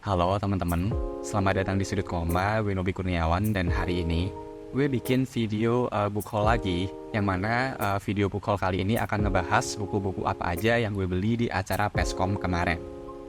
Halo teman-teman, selamat datang di Sudut Koma, gue Nobi Kurniawan, dan hari ini gue bikin video book haul lagi, yang mana video book haul kali ini akan ngebahas buku-buku apa aja yang gue beli di acara PESCOM kemarin.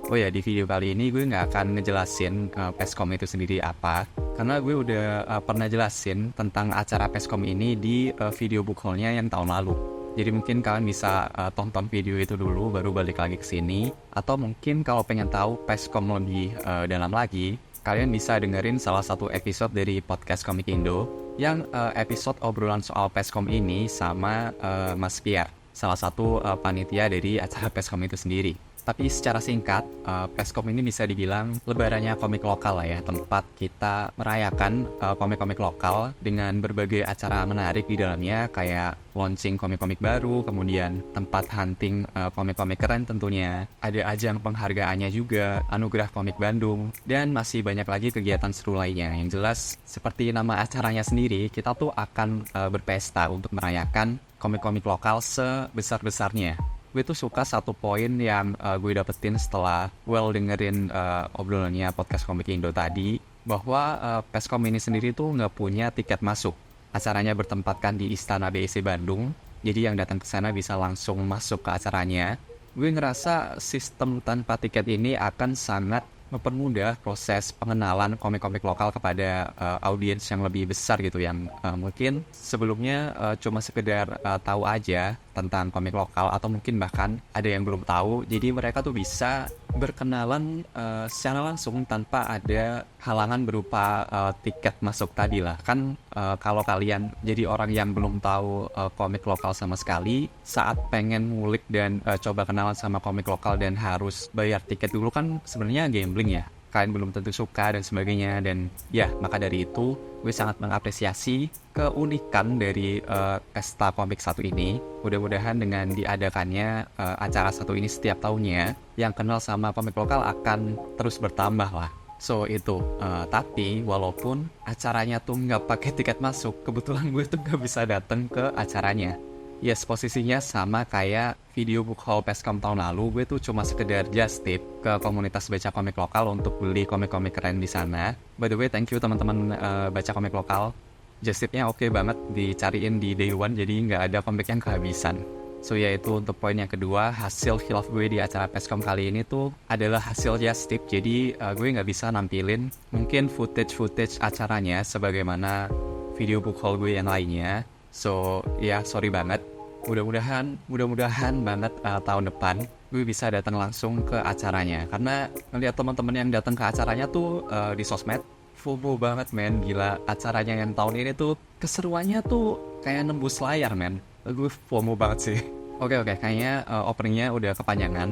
Oh ya, di video kali ini gue nggak akan ngejelasin PESCOM itu sendiri apa, karena gue udah pernah jelasin tentang acara PESCOM ini di video book haulnya yang tahun lalu. Jadi mungkin kalian bisa tonton video itu dulu baru balik lagi ke sini, atau mungkin kalau pengen tahu PESCOM lebih dalam lagi, kalian bisa dengerin salah satu episode dari podcast Komik Indo yang episode obrolan soal PESCOM ini sama Mas Pierre, salah satu panitia dari acara PESCOM itu sendiri. Tapi secara singkat, PESCOM ini bisa dibilang lebarannya komik lokal lah ya, tempat kita merayakan komik-komik lokal dengan berbagai acara menarik di dalamnya, kayak launching komik-komik baru, kemudian tempat hunting komik-komik keren tentunya, ada ajang penghargaannya juga, anugerah komik Bandung, dan masih banyak lagi kegiatan seru lainnya. Yang jelas, seperti nama acaranya sendiri, kita tuh akan berpesta untuk merayakan komik-komik lokal sebesar-besarnya. Gue tuh suka satu poin yang gue dapetin setelah dengerin obrolannya podcast Komik Indo tadi, bahwa PESCOM ini sendiri tuh nggak punya tiket masuk. Acaranya bertempatkan di Istana BEC Bandung, jadi yang datang ke sana bisa langsung masuk ke acaranya. Gue ngerasa sistem tanpa tiket ini akan sangat mempermudah proses pengenalan komik-komik lokal kepada audiens yang lebih besar gitu, yang mungkin sebelumnya cuma sekedar tahu aja tentang komik lokal, atau mungkin bahkan ada yang belum tahu. Jadi mereka tuh bisa berkenalan secara langsung tanpa ada halangan berupa tiket masuk tadi lah. Kan kalau kalian jadi orang yang belum tahu komik lokal sama sekali, saat pengen ngulik dan coba kenalan sama komik lokal dan harus bayar tiket dulu, kan sebenarnya gambling ya. Kalian belum tentu suka dan sebagainya. Dan ya, maka dari itu gue sangat mengapresiasi keunikan dari pesta komik satu ini. Mudah-mudahan dengan diadakannya acara satu ini setiap tahunnya, yang kenal sama komik lokal akan terus bertambah lah. So itu, tapi walaupun acaranya tuh nggak pakai tiket masuk, kebetulan gue tuh nggak bisa datang ke acaranya. Yes, posisinya sama kayak video book haul PESCOM tahun lalu. Gue tuh cuma sekedar just tip ke komunitas baca komik lokal untuk beli komik-komik keren di sana. By the way, thank you teman-teman baca komik lokal. Just tipnya oke banget, dicariin di day one, jadi nggak ada komik yang kehabisan. So ya, itu untuk poin yang kedua. Hasil hilaf gue di acara PESCOM kali ini tuh adalah hasil just tip. Jadi gue nggak bisa nampilin mungkin footage acaranya sebagaimana video book haul gue yang lainnya. So ya, sorry banget. Mudah-mudahan banget tahun depan gue bisa datang langsung ke acaranya, karena ngeliat teman-teman yang datang ke acaranya tuh di sosmed, FOMO banget men. Gila, acaranya yang tahun ini tuh keseruannya tuh kayak nembus layar men. Gue FOMO banget sih. Oke, kayaknya openingnya udah kepanjangan.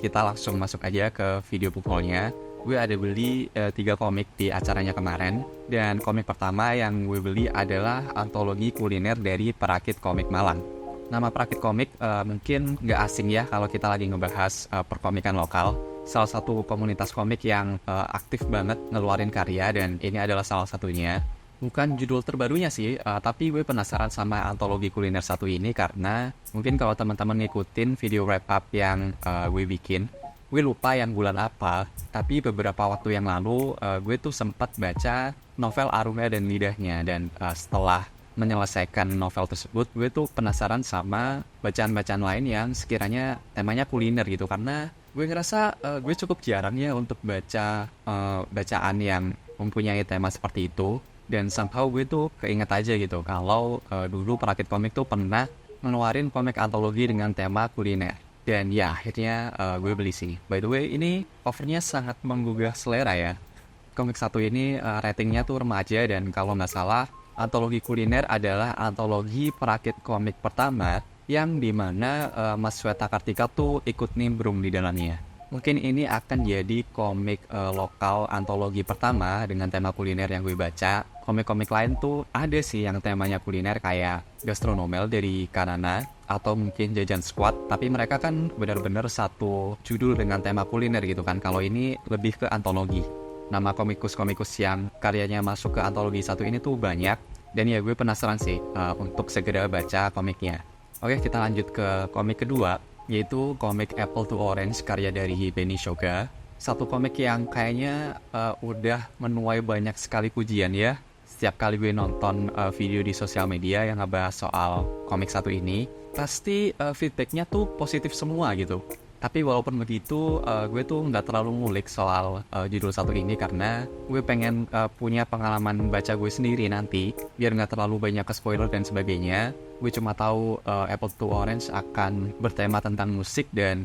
Kita langsung masuk aja ke video book haul-nya. Gue ada beli 3 komik di acaranya kemarin. Dan komik pertama yang gue beli adalah antologi kuliner dari Perakit Komik Malang. Nama Perakit Komik mungkin nggak asing ya kalau kita lagi ngebahas perkomikan lokal. Salah satu komunitas komik yang aktif banget ngeluarin karya, dan ini adalah salah satunya. Bukan judul terbarunya sih, tapi gue penasaran sama antologi kuliner satu ini karena mungkin kalau teman-teman ngikutin video wrap up yang gue bikin, gue lupa yang bulan apa, tapi beberapa waktu yang lalu gue tuh sempat baca novel Aruna dan Lidahnya. Dan setelah menyelesaikan novel tersebut, gue tuh penasaran sama bacaan-bacaan lain yang sekiranya temanya kuliner gitu, karena gue ngerasa gue cukup jarang ya untuk baca bacaan yang mempunyai tema seperti itu. Dan somehow gue tuh keinget aja gitu kalau dulu Perakit Komik tuh pernah ngeluarin komik antologi dengan tema kuliner. Dan ya, akhirnya gue beli sih. By the way, ini covernya sangat menggugah selera ya. Komik satu ini ratingnya tuh remaja, dan kalau nggak salah, antologi kuliner adalah antologi Perakit Komik pertama yang dimana Mas Sweta Kartika tuh ikut nimbrung di dalamnya. Mungkin ini akan jadi komik lokal antologi pertama dengan tema kuliner yang gue baca. Komik-komik lain tuh ada sih yang temanya kuliner, kayak Gastronomel dari Kanana, atau mungkin Jajan Squad, tapi mereka kan benar-benar satu judul dengan tema kuliner gitu kan. Kalau ini lebih ke antologi. Nama komikus-komikus yang karyanya masuk ke antologi satu ini tuh banyak, dan ya gue penasaran sih untuk segera baca komiknya. Oke, kita lanjut ke komik kedua, yaitu komik Apple to Orange karya dari Benny Shoga. satu komik yang kayaknya udah menuai banyak sekali pujian ya. Setiap kali gue nonton video di sosial media yang ngebahas soal komik satu ini, pasti feedbacknya tuh positif semua gitu. Tapi walaupun begitu, gue tuh nggak terlalu ngulik soal judul satu ini karena gue pengen punya pengalaman baca gue sendiri nanti, biar nggak terlalu banyak ke spoiler dan sebagainya. Gue cuma tahu Apple to Orange akan bertema tentang musik dan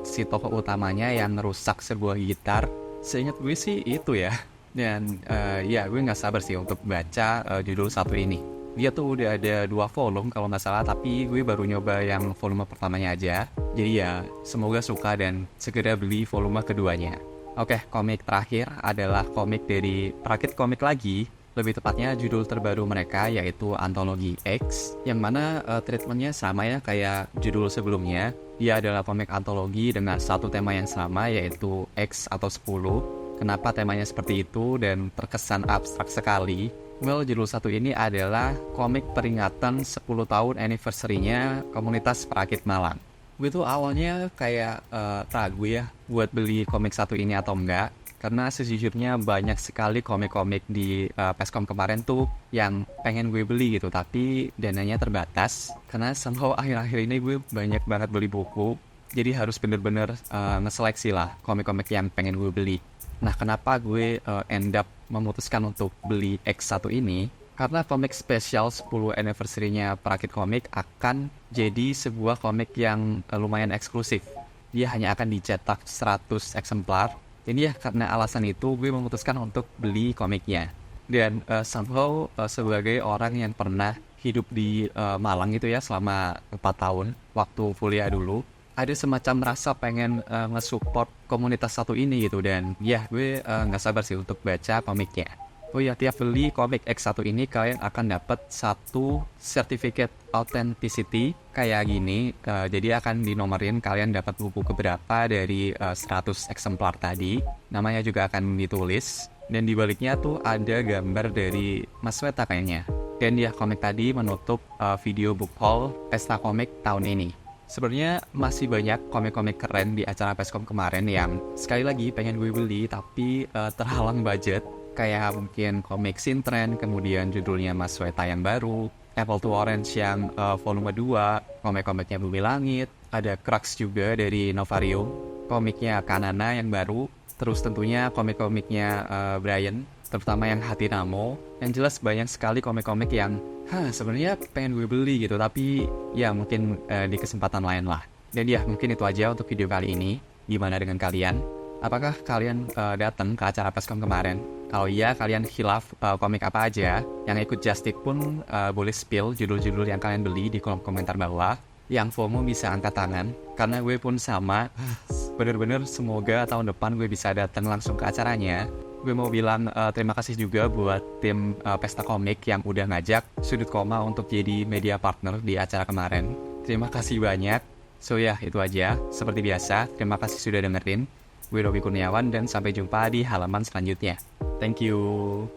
si tokoh utamanya yang ngerusak sebuah gitar. Seingat gue sih itu ya. Dan ya gue nggak sabar sih untuk baca judul satu ini. Dia tuh udah ada 2 volume kalau nggak salah, tapi gue baru nyoba yang volume pertamanya aja. Jadi ya, semoga suka dan segera beli volume keduanya. Oke, komik terakhir adalah komik dari Rakit Komik lagi. Lebih tepatnya judul terbaru mereka yaitu Antologi X, yang mana treatmentnya sama ya kayak judul sebelumnya. Dia adalah komik antologi dengan satu tema yang sama yaitu X atau 10. Kenapa temanya seperti itu dan terkesan abstrak sekali? Well, judul satu ini adalah komik peringatan 10 tahun anniversary-nya komunitas Perakit Malang. Gue tuh awalnya kayak ragu ya buat beli komik satu ini atau enggak. Karena sejujurnya banyak sekali komik-komik di Peskom kemarin tuh yang pengen gue beli gitu. Tapi dananya terbatas. Karena somehow akhir-akhir ini gue banyak banget beli buku. Jadi harus bener-bener ngeseleksi lah komik-komik yang pengen gue beli. Nah, kenapa gue end up memutuskan untuk beli X1 ini? Karena komik spesial 10 anniversary-nya Perakit Komik akan jadi sebuah komik yang lumayan eksklusif. Dia hanya akan dicetak 100 eksemplar. Jadi ya karena alasan itu gue memutuskan untuk beli komiknya. Dan somehow sebagai orang yang pernah hidup di Malang gitu ya selama 4 tahun waktu kuliah dulu, ada semacam rasa pengen nge-support komunitas satu ini gitu. Dan ya gue nggak sabar sih untuk baca komiknya. Oh ya, tiap beli komik X1 ini kalian akan dapat satu certificate authenticity kayak gini. Jadi akan dinomorin kalian dapat buku keberapa dari 100 eksemplar tadi. Namanya juga akan ditulis. Dan di baliknya tuh ada gambar dari Mas Weta kayaknya. Dan ya, komik tadi menutup video book haul Pesta Komik tahun ini. Sebenarnya masih banyak komik-komik keren di acara Peskom kemarin yang sekali lagi pengen gue beli tapi terhalang budget. Kayak mungkin komik Sintren, kemudian judulnya Mas Weta yang baru, Apple to Orange yang volume 2, komik-komiknya Bumi Langit, ada Crux juga dari Novarium, komiknya Kanana yang baru, terus tentunya komik-komiknya Brian, terutama yang Hati Namo. Yang jelas banyak sekali komik-komik yang sebenarnya pengen gue beli gitu, tapi ya mungkin di kesempatan lain lah. Dan ya mungkin itu aja untuk video kali ini. Gimana dengan kalian? Apakah kalian datang ke acara Peskom kemarin? Kalau iya, kalian khilaf komik apa aja? Yang ikut Justik pun boleh spill judul-judul yang kalian beli di kolom komentar bawah. Yang FOMO bisa angkat tangan, karena gue pun sama. Bener-bener semoga tahun depan gue bisa datang langsung ke acaranya. Gue mau bilang terima kasih juga buat tim Pesta Komik yang udah ngajak Sudut Koma untuk jadi media partner di acara kemarin. Terima kasih banyak. So ya, itu aja. Seperti biasa, terima kasih sudah dengerin. Gue Robi Kurniawan dan sampai jumpa di halaman selanjutnya. Thank you.